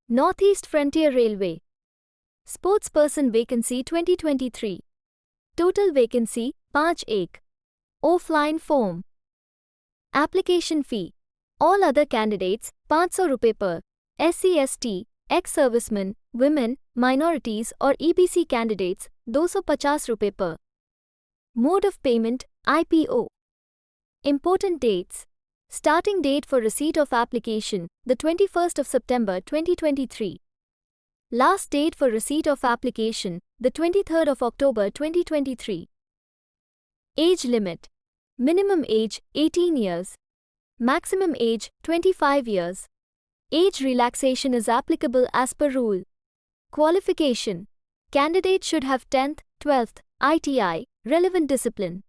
Northeast Frontier Railway. Sportsperson vacancy 2023. Total vacancy 5 Offline form. Application fee. All other candidates 500 रुपए per. SC/ST, ex-servicemen, women, minorities or EBC candidates 250 रुपए per. Mode of payment IPO. Important dates. Starting date for receipt of application, the 21st of September 2023. Last date for receipt of application, the 23rd of October 2023. Age limit. Minimum age 18 years. Maximum age 25 years. Age relaxation is applicable as per rule. Qualification. Candidate should have 10th, 12th, ITI, relevant discipline.